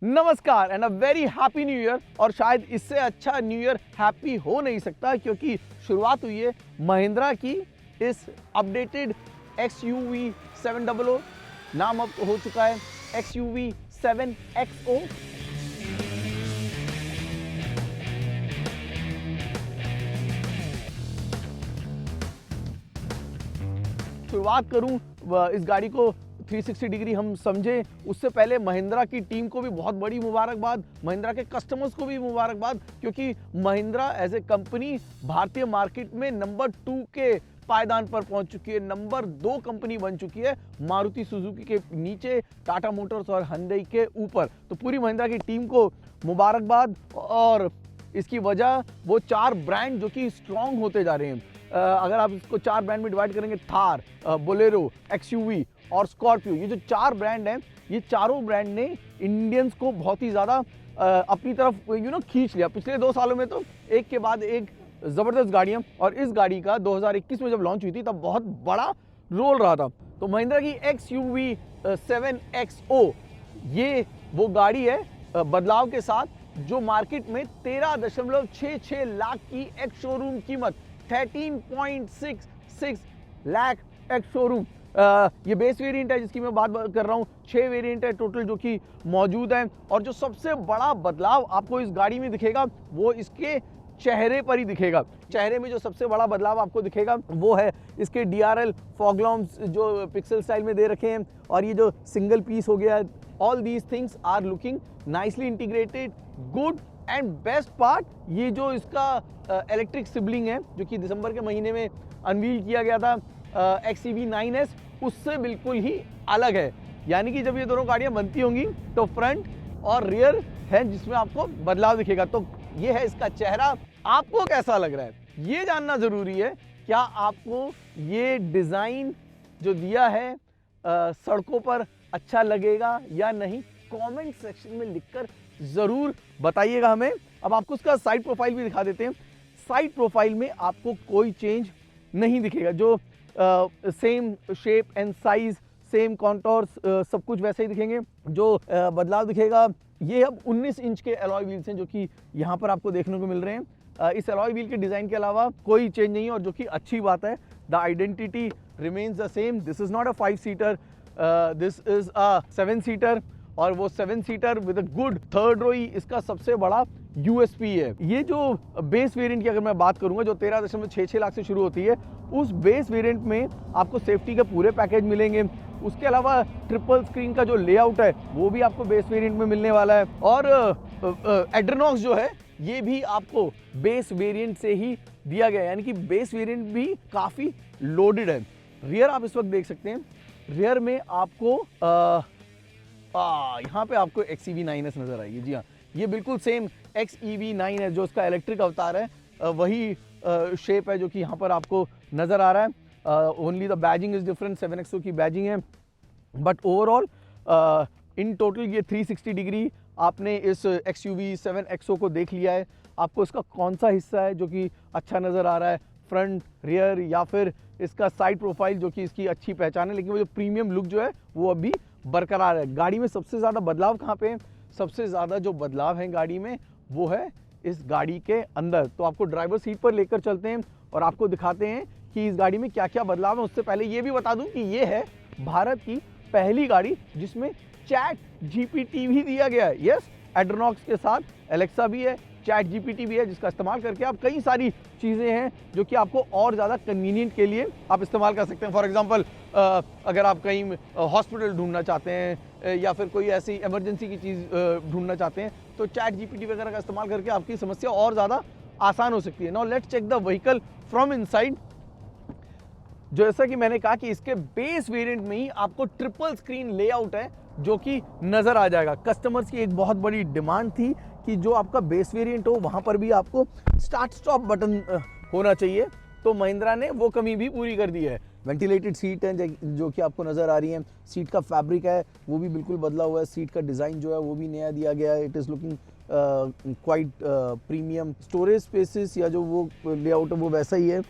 नमस्कार and a very happy new year. और शायद इससे अच्छा न्यू ईयर हैप्पी हो नहीं सकता क्योंकि शुरुआत हुई है महिंद्रा की इस अपडेटेड XUV 700। नाम अब हो चुका है XUV 7XO। शुरुआत करूं इस गाड़ी को 360 डिग्री हम समझे उससे पहले महिंद्रा की टीम को भी बहुत बड़ी मुबारकबाद, महिंद्रा के कस्टमर्स को भी मुबारकबाद, क्योंकि महिंद्रा एज ए कंपनी भारतीय मार्केट में नंबर 2 के पायदान पर पहुंच चुकी है। नंबर 2 कंपनी बन चुकी है, मारुति सुजुकी के नीचे, टाटा मोटर्स और hyundai के ऊपर। तो पूरी महिंद्रा की टीम को मुबारकबाद। और इसकी वजह वो 4 ब्रांड जो कि स्ट्रॉन्ग होते जा रहे हैं। अगर आप इसको 4 ब्रांड में डिवाइड करेंगे, थार, बोलेरो, XUV और स्कॉर्पियो, ये जो 4 ब्रांड हैं, ये चारों ब्रांड ने इंडियंस को बहुत ही ज़्यादा अपनी तरफ खींच लिया। पिछले 2 सालों में तो एक के बाद एक ज़बरदस्त गाड़ियाँ, और इस गाड़ी का 2021 में जब लॉन्च हुई थी तब बहुत बड़ा रोल रहा था। तो महिंद्रा की XUV 7XO ये वो गाड़ी है बदलाव के साथ, जो मार्केट में 13.66 लाख की एक्स शोरूम कीमत, 13.66 लाख एक्स शोरूम। ये बेस वेरिएंट है जिसकी मैं बात कर रहा हूँ। 6 वेरिएंट है टोटल जो कि मौजूद हैं। और जो सबसे बड़ा बदलाव आपको इस गाड़ी में दिखेगा वो इसके चेहरे पर ही दिखेगा। चेहरे में जो सबसे बड़ा बदलाव आपको दिखेगा वो है इसके DRL फॉग लैंप्स जो पिक्सल स्टाइल में दे रखे हैं, और ये जो सिंगल पीस हो गया है। All these things are looking nicely integrated, good and best part, ये जो इसका इलेक्ट्रिक सिबलिंग है जो कि दिसंबर के महीने में अनवील किया गया था XEV 9S, उससे बिल्कुल ही अलग है। यानी कि जब ये दोनों गाड़ियां बनती होंगी तो फ्रंट और रियर है जिसमें आपको बदलाव दिखेगा। तो ये है इसका चेहरा। आपको कैसा लग रहा है ये जानना जरूरी है। क्या आपको ये डिजाइन जो दिया है सड़कों पर अच्छा लगेगा या नहीं? कमेंट सेक्शन में लिखकर जरूर बताइएगा हमें। अब आपको उसका साइड प्रोफाइल भी दिखा देते हैं। साइड प्रोफाइल में आपको कोई चेंज नहीं दिखेगा। जो same shape and size, same contours, सब कुछ वैसे ही दिखेंगे। जो बदलाव दिखेगा, ये अब 19 इंच के अलॉय व्हील्स हैं जो कि यहाँ पर आपको देखने को मिल रहे हैं। इस अलॉय व्हील के डिजाइन के अलावा कोई चेंज नहीं है, और जो कि अच्छी बात है। The identity remains the same. This is not a 5 seater, this is a 7 seater, और वो 7 seater with a good third row ही इसका सबसे बड़ा USP है। ये जो बेस वेरिएंट की अगर मैं बात करूंगा, जो 13.66 लाख से शुरू होती है, उस बेस वेरिएंट में आपको सेफ्टी के पूरे पैकेज मिलेंगे। उसके अलावा ट्रिपल स्क्रीन का जो लेआउट है वो भी आपको बेस वेरिएंट में मिलने वाला है। और एड्रेनॉक्स जो है ये भी आपको बेस वेरिएंट से ही दिया गया है, यानी कि बेस वेरिएंट भी काफ़ी लोडेड है। रियर आप इस वक्त देख सकते हैं, रियर में आपको यहाँ पे आपको XEV 9S नजर आएगी। जी हाँ, ये बिल्कुल सेम XEV 9S जो इसका इलेक्ट्रिक अवतार है, वही शेप है जो कि यहाँ पर आपको नजर आ रहा है। Only the badging is different, 7XO की बैजिंग है, बट ओवरऑल इन टोटल ये 360 डिग्री आपने इस XUV 7XO को देख लिया है। आपको इसका कौन सा हिस्सा है जो कि अच्छा नज़र आ रहा है, फ्रंट, रियर, या फिर इसका साइड प्रोफाइल जो कि इसकी अच्छी पहचान है, लेकिन वो जो प्रीमियम लुक जो है वो अभी बरकरार है। गाड़ी में सबसे ज़्यादा बदलाव कहाँ पे है? सबसे ज़्यादा जो बदलाव है गाड़ी में वो है इस गाड़ी के अंदर। तो आपको ड्राइवर सीट पर लेकर चलते हैं और आपको दिखाते हैं कि इस गाड़ी में क्या क्या बदलाव है। उससे पहले ये भी बता दूं कि ये है भारत की पहली गाड़ी जिसमें चैट GPT भी दिया गया है। यस, एड्रेनॉक्स के साथ एलेक्सा भी है, चैट GPT भी है, जिसका इस्तेमाल करके आप कई सारी चीज़ें हैं जो कि आपको और ज़्यादा कन्वीनियंट के लिए आप इस्तेमाल कर सकते हैं। फॉर एग्जांपल अगर आप कहीं हॉस्पिटल ढूंढना चाहते हैं या फिर कोई ऐसी इमरजेंसी की चीज़ ढूंढना चाहते हैं, तो चैट GPT वगैरह का इस्तेमाल करके आपकी समस्या और ज़्यादा आसान हो सकती है। Now let's check the vehicle from inside. जैसा कि मैंने कहा कि इसके बेस वेरिएंट में ही आपको ट्रिपल स्क्रीन लेआउट है जो कि नजर आ जाएगा। कस्टमर्स की एक बहुत बड़ी डिमांड थी कि जो आपका बेस वेरिएंट हो वहां पर भी आपको स्टार्ट स्टॉप बटन होना चाहिए, तो महिंद्रा ने वो कमी भी पूरी कर दी है। वेंटिलेटेड सीट है जो कि आपको नज़र आ रही है। सीट का फैब्रिक है वो भी बिल्कुल बदला हुआ है। सीट का डिज़ाइन जो है वो भी नया दिया गया है। It is looking quite premium. Storage spaces या जो वो लेआउट है वो वैसा ही है।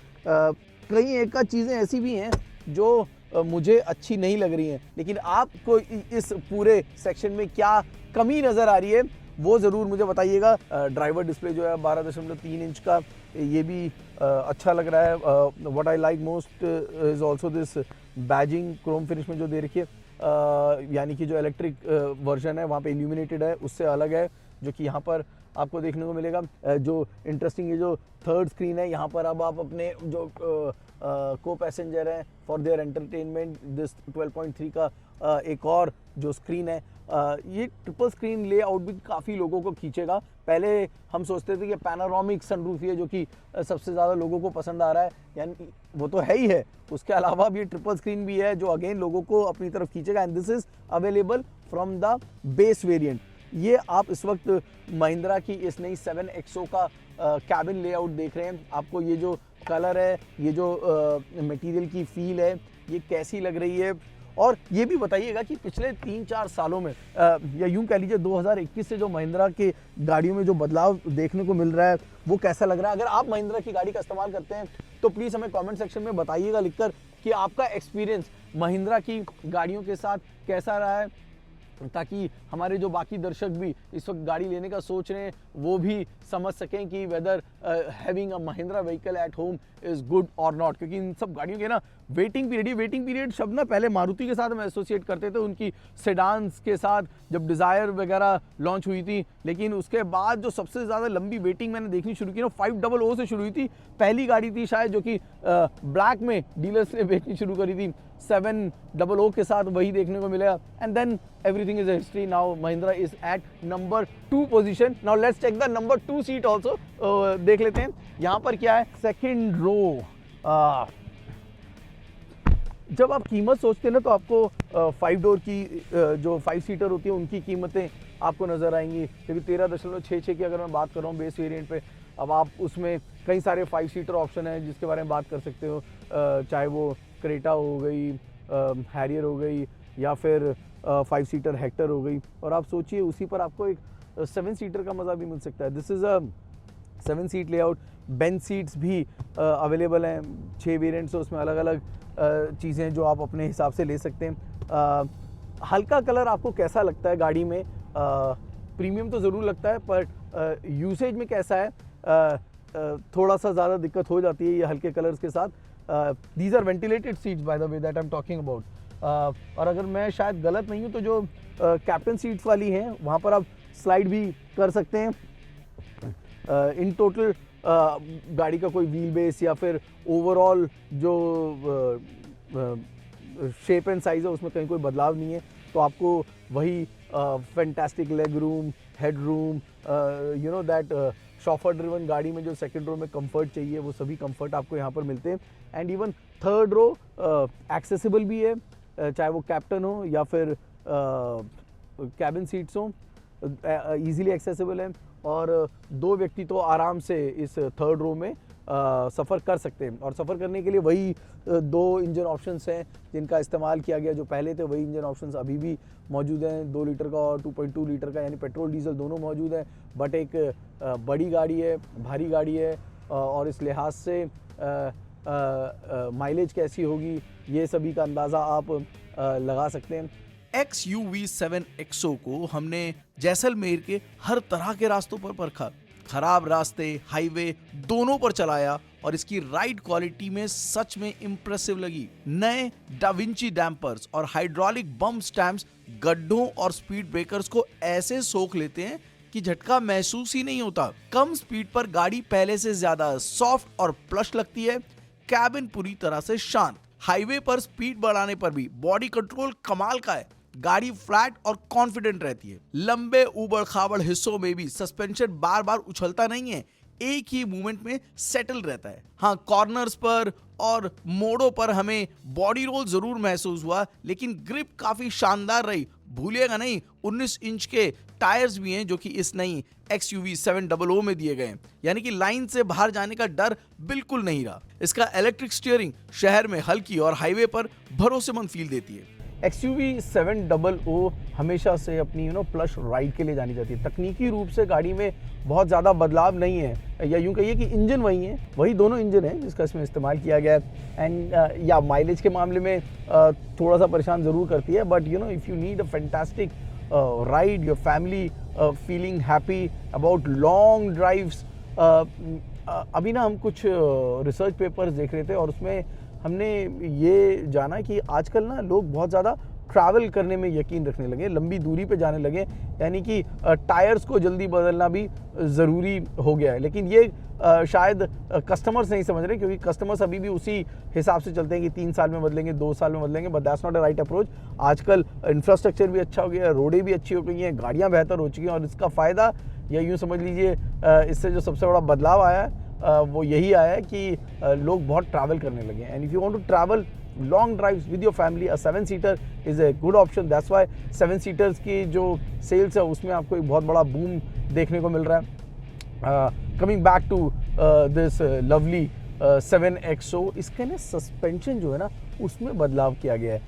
कई एक चीज़ें ऐसी भी हैं जो मुझे अच्छी नहीं लग रही हैं, लेकिन आपको इस पूरे सेक्शन में क्या कमी नज़र आ रही है वो ज़रूर मुझे बताइएगा। ड्राइवर डिस्प्ले जो है 12.3 इंच का, ये भी अच्छा लग रहा है। What I like most is also this badging Chrome finish में जो दे रखी है, यानी कि जो इलेक्ट्रिक वर्जन है वहाँ पे इल्यूमिनेटेड है, उससे अलग है जो कि यहाँ पर आपको देखने को मिलेगा। जो इंटरेस्टिंग है, जो थर्ड स्क्रीन है, यहाँ पर अब आप अपने जो को पैसेंजर हैं फॉर देयर एंटरटेनमेंट दिस 12.3 का एक और जो स्क्रीन है, ये ट्रिपल स्क्रीन लेआउट भी काफ़ी लोगों को खींचेगा। पहले हम सोचते थे कि पैनोरामिक सनरूफ है जो कि सबसे ज़्यादा लोगों को पसंद आ रहा है, यानी वो तो है ही है, उसके अलावा भी ये ट्रिपल स्क्रीन भी है जो अगेन लोगों को अपनी तरफ खींचेगा। And this is available from the base variant. ये आप इस वक्त महिंद्रा की इस नई 7XO का कैबिन लेआउट देख रहे हैं। आपको ये जो कलर है, ये जो मटेरियल की फील है, ये कैसी लग रही है, और ये भी बताइएगा कि पिछले 3-4 सालों में या यूं कह लीजिए 2021 से जो महिंद्रा के गाड़ियों में जो बदलाव देखने को मिल रहा है वो कैसा लग रहा है। अगर आप महिंद्रा की गाड़ी का इस्तेमाल करते हैं तो प्लीज़ हमें कमेंट सेक्शन में बताइएगा लिखकर कि आपका एक्सपीरियंस महिंद्रा की गाड़ियों के साथ कैसा रहा है, ताकि हमारे जो बाकी दर्शक भी इस वक्त गाड़ी लेने का सोच रहे हैं वो भी समझ सकें कि whether having a Mahindra vehicle at home is good और नॉट। क्योंकि इन सब गाड़ियों के ना वेटिंग पीरियड शब्द ना पहले मारुति के साथ हम एसोसिएट करते थे, उनकी सेडान्स के साथ जब डिज़ायर वगैरह लॉन्च हुई थी, लेकिन उसके बाद जो सबसे ज़्यादा लंबी वेटिंग मैंने देखनी शुरू की ना 500 से शुरू हुई थी। पहली गाड़ी थी शायद जो कि ब्लैक में डीलर्स ने बेचनी शुरू करी थी, 700 के साथ वही देखने को मिला। And then everything is history. Now Mahindra is at number 2 position. Now let's check the number 2 seat also. देख लेते हैं यहाँ पर क्या है। सेकंड रो, जब आप कीमत सोचते हैं ना तो आपको 5 डोर की जो 5 सीटर होती है उनकी कीमतें आपको नज़र आएंगी, क्योंकि 13.66 की अगर मैं बात कर रहा हूँ बेस वेरिएंट पे, अब आप उसमें कई सारे 5 सीटर ऑप्शन हैं जिसके बारे में बात कर सकते हो, चाहे वो क्रेटा हो गई, हैरियर हो गई, या फिर 5 सीटर हेक्टर हो गई, और आप सोचिए उसी पर आपको एक 7 सीटर का मज़ा भी मिल सकता है। This is a 7 seat layout. Bench seats भी अवेलेबल हैं, 6 वेरिएंट्स, उसमें अलग अलग चीज़ें जो आप अपने हिसाब से ले सकते हैं। हल्का कलर आपको कैसा लगता है गाड़ी में? प्रीमियम तो ज़रूर लगता है, पर यूसेज में कैसा है? थोड़ा सा ज़्यादा दिक्कत हो जाती है ये हल्के कलर्स के साथ। These are ventilated seats by the way that I am talking about. और अगर मैं शायद गलत नहीं हूँ तो जो कैप्टन सीट्स वाली हैं वहाँ पर आप स्लाइड भी कर सकते हैं। इन टोटल गाड़ी का कोई व्हील बेस या फिर ओवरऑल जो शेप एंड साइज़ है उसमें कहीं कोई बदलाव नहीं है, तो आपको वही fantastic leg room, head room, you know that chauffeur driven गाड़ी में जो सेकंड रो में कंफर्ट चाहिए वो सभी कंफर्ट आपको यहाँ पर मिलते हैं। And even third row accessible भी है, चाहे वो कैप्टन हो या फिर कैबिन सीट्स हो, ईजिली एक्सेसिबल है, और 2 व्यक्ति तो आराम से इस थर्ड रो में सफ़र कर सकते हैं। और सफ़र करने के लिए वही 2 इंजन ऑप्शंस हैं जिनका इस्तेमाल किया गया, जो पहले थे वही इंजन ऑप्शंस अभी भी मौजूद हैं। 2 लीटर का और 2.2 लीटर का, यानी पेट्रोल डीजल दोनों मौजूद हैं। बट एक बड़ी गाड़ी है, भारी गाड़ी है, और इस लिहाज से माइलेज कैसी होगी ये सभी का अंदाज़ा आप लगा सकते हैं। XUV 7XO को हमने जैसलमेर के हर तरह के रास्तों पर परखा, खराब रास्ते, हाईवे दोनों पर चलाया, और इसकी राइड क्वालिटी में सच में इंप्रेसिव लगी। नए डाविंची डैम्पर्स और हाइड्रोलिक बम्प स्टैम्प्स गड्ढों और स्पीड ब्रेकर्स को ऐसे सोख लेते हैं कि झटका महसूस ही नहीं होता। कम स्पीड पर गाड़ी पहले से ज्यादा सॉफ्ट और प्लश लगती है। कैबिन पूरी तरह से शांत। हाईवे पर स्पीड बढ़ाने पर भी बॉडी कंट्रोल कमाल का है। गाड़ी फ्लैट और कॉन्फिडेंट रहती है। लंबे उबड़ खाबड़ हिस्सों में भी सस्पेंशन बार बार उछलता नहीं है, एक ही मूवमेंट में सेटल रहता है। हाँ, कॉर्नर्स पर और मोड़ों पर हमें बॉडी रोल जरूर महसूस हुआ, लेकिन ग्रिप काफी शानदार रही। भूलिएगा नहीं, 19 इंच के टायर्स भी हैं जो कि इस नई XUV 700 में दिए गए हैं, यानी कि लाइन से बाहर जाने का डर बिल्कुल नहीं रहा। इसका इलेक्ट्रिक स्टीयरिंग शहर में हल्की और हाईवे पर भरोसेमंद फील देती है। XUV 700 हमेशा से अपनी प्लस राइड के लिए जानी जाती है। तकनीकी रूप से गाड़ी में बहुत ज़्यादा बदलाव नहीं है, या यूँ कहिए कि इंजन वही है, वही दोनों इंजन हैं जिसका इसमें इस्तेमाल किया गया है। एंड या माइलेज के मामले में थोड़ा सा परेशान ज़रूर करती है, but if you need a fantastic ride, your family feeling happy about long drives. अभी ना हम कुछ रिसर्च पेपर्स देख रहे थे और उसमें हमने ये जाना कि आजकल ना लोग बहुत ज़्यादा ट्रैवल करने में यकीन रखने लगे, लंबी दूरी पे जाने लगे, यानी कि टायर्स को जल्दी बदलना भी ज़रूरी हो गया है। लेकिन ये शायद कस्टमर्स नहीं समझ रहे, क्योंकि कस्टमर्स अभी भी उसी हिसाब से चलते हैं कि 3 साल में बदलेंगे, 2 साल में बदलेंगे, but that's not a right approach. आजकल इंफ्रास्ट्रक्चर भी अच्छा हो गया है, रोडें भी अच्छी हो गई हैं, गाड़ियाँ बेहतर हो चुकी हैं, और इसका फ़ायदा, या यूँ समझ लीजिए इससे जो सबसे बड़ा बदलाव आया है वो यही आया है कि लोग बहुत ट्रैवल करने लगे हैं। And if you want to travel long drives with your family, a 7 seater is a good option. That's why 7 seaters की जो सेल्स है उसमें आपको एक बहुत बड़ा बूम देखने को मिल रहा है। Coming back to this lovely 7XO, इसके ना सस्पेंशन जो है ना उसमें बदलाव किया गया है।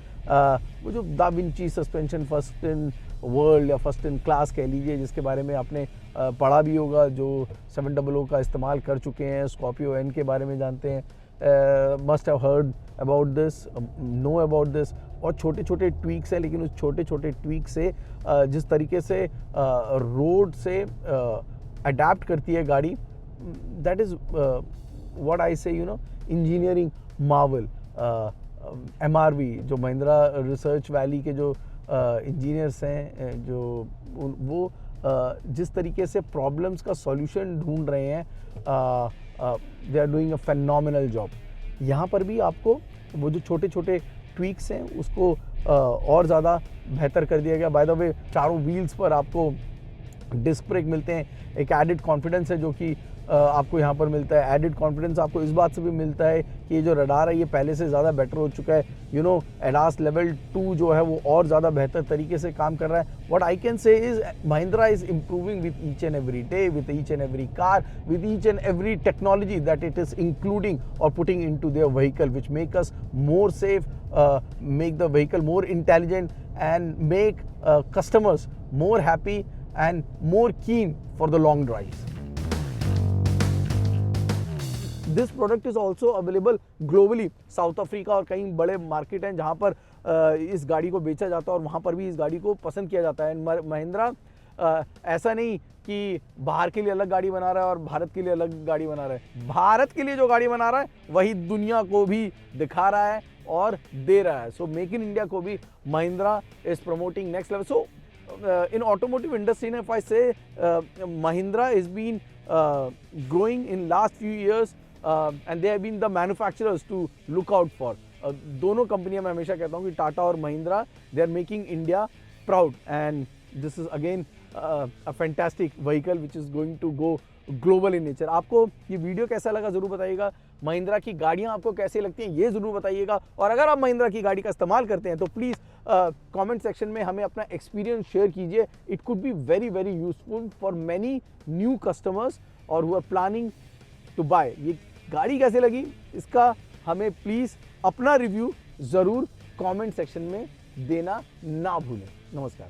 वो जो da Vinci suspension, first in world या फर्स्ट इन क्लास कह लीजिए, जिसके बारे में आपने पढ़ा भी होगा, जो 700 का इस्तेमाल कर चुके हैं, स्कॉर्पियो एन के बारे में जानते हैं, must have heard about this, know about this. और छोटे छोटे ट्वीक्स हैं, लेकिन उस छोटे छोटे ट्वीक से जिस तरीके से रोड से अडेप्ट करती है गाड़ी, दैट इज़ व्हाट आई से इंजीनियरिंग मार्वल। MRV जो महिंद्रा रिसर्च वैली के जो इंजीनियर्स हैं, जो वो जिस तरीके से प्रॉब्लम्स का सॉल्यूशन ढूंढ रहे हैं, they are doing a phenomenal job. यहाँ पर भी आपको वो जो छोटे छोटे ट्वीक्स हैं उसको और ज़्यादा बेहतर कर दिया गया। बाय द वे, चारों व्हील्स पर आपको डिस्क ब्रेक मिलते हैं, एक एडिड कॉन्फिडेंस है जो कि आपको यहाँ पर मिलता है। एडिड कॉन्फिडेंस आपको इस बात से भी मिलता है कि ये जो रडार है ये पहले से ज़्यादा बेटर हो चुका है। एडास लेवल 2 जो है वो और ज़्यादा बेहतर तरीके से काम कर रहा है। What I can say is Mahindra is improving with each and every day, with each and every car, with each and every technology that it is including और putting into their vehicle, which make us more safe, make the vehicle more intelligent, and make customers more happy and more keen for the long drives. This product is also available globally. South Africa और कई बड़े market हैं जहाँ पर इस गाड़ी को बेचा जाता है और वहाँ पर भी इस गाड़ी को पसंद किया जाता है। महिंद्रा ऐसा नहीं कि बाहर के लिए अलग गाड़ी बना रहा है और भारत के लिए अलग गाड़ी बना रहा है। भारत के लिए जो गाड़ी बना रहा है वही दुनिया को भी दिखा रहा है और दे रहा है। सो मेक इन इंडिया को भी Mahindra is promoting next level. So in automotive industry, if I say Mahindra has been growing in last few years, and they have been the manufacturers to look out for. दोनों कंपनियां मैं हमेशा कहता हूं कि टाटा और Mahindra, they are making India proud, and this is again a fantastic vehicle which is going to go global in nature. आपको ये वीडियो कैसा लगा ज़रूर बताइएगा। महिंद्रा की गाड़ियाँ आपको कैसी लगती हैं ये ज़रूर बताइएगा। और अगर आप महिंद्रा की गाड़ी का इस्तेमाल करते हैं तो प्लीज़ कमेंट सेक्शन में हमें अपना एक्सपीरियंस शेयर कीजिए। It could be very very useful for many new customers और who are planning to buy. ये गाड़ी कैसे लगी इसका हमें प्लीज़ अपना रिव्यू ज़रूर कमेंट सेक्शन में देना ना भूलें। नमस्कार।